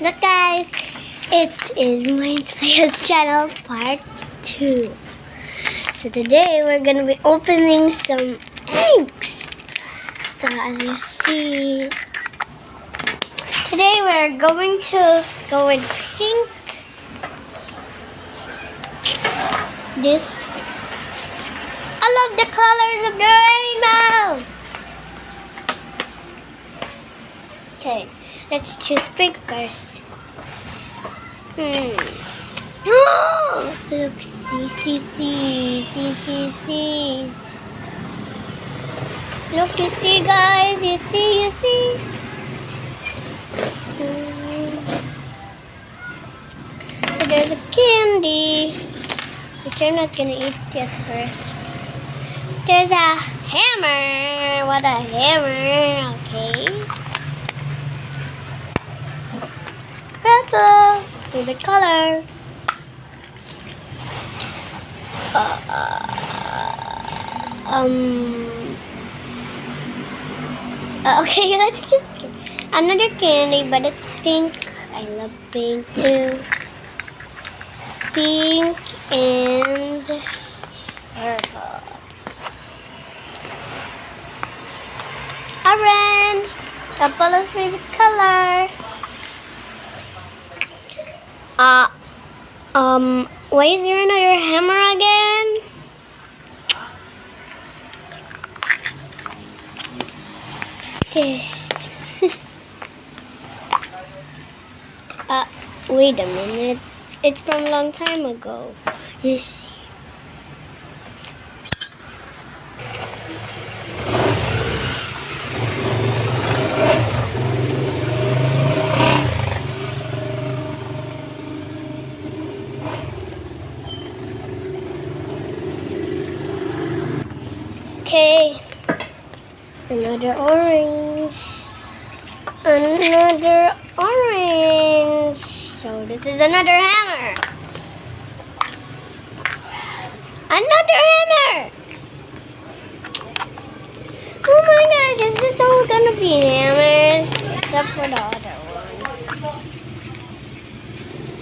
Look guys, it is Mine's Players channel part 2. So today we're gonna be opening some eggs. So as you see, today we're going to go with pink. I love the colors of the rainbow. Okay, let's choose pink first. Look, see. Look, you see, guys, you see. So there's a candy, which I'm not gonna eat yet first. There's a hammer. What a hammer, okay. Purple, favorite color. Okay, let's just another candy, but it's pink. I love pink too. Pink and purple. Orange, Apollo's favorite color. Why is there another hammer again? This. Wait a minute. It's from a long time ago. You see. Okay, another orange. So this is another hammer. Another hammer. Oh my gosh, is this all gonna be hammers? Except for the other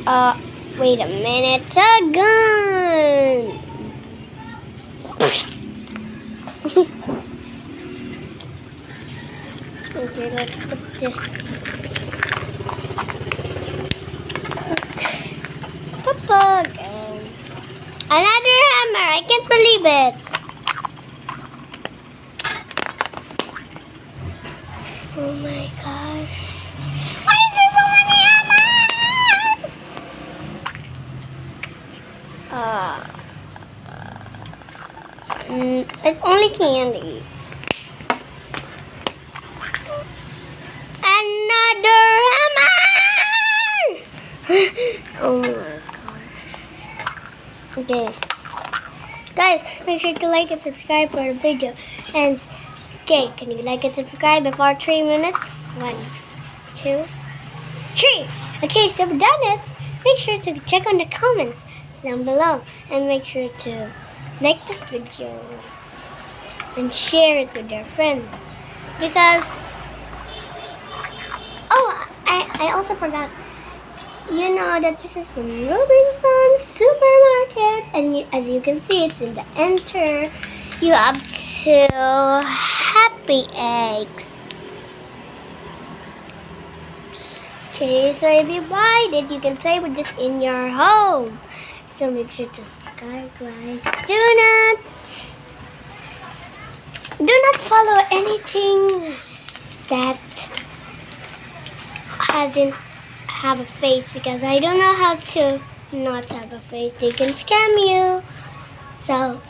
one. Wait a minute. A gun. Okay, let's put this. Papa again. Another hammer. I can't believe it. Oh my gosh. Why is there so many hammers? It's only candy. Another hammer! Oh my gosh. Okay. Guys, make sure to like and subscribe for the video. And, okay, can you like and subscribe before 3 minutes? 1, 2, 3. Okay, so we've done it. Make sure to check on the comments down below. And make sure to like this video. And share it with your friends. Because... I also forgot. You know that this is from Robinson's Supermarket, and as you can see, it's in the enter. You have 2 happy eggs. Okay, so if you buy it, you can play with this in your home. So make sure to subscribe, guys. Do not follow anything that doesn't have a face, because I don't know how to not have a face. They can scam you. So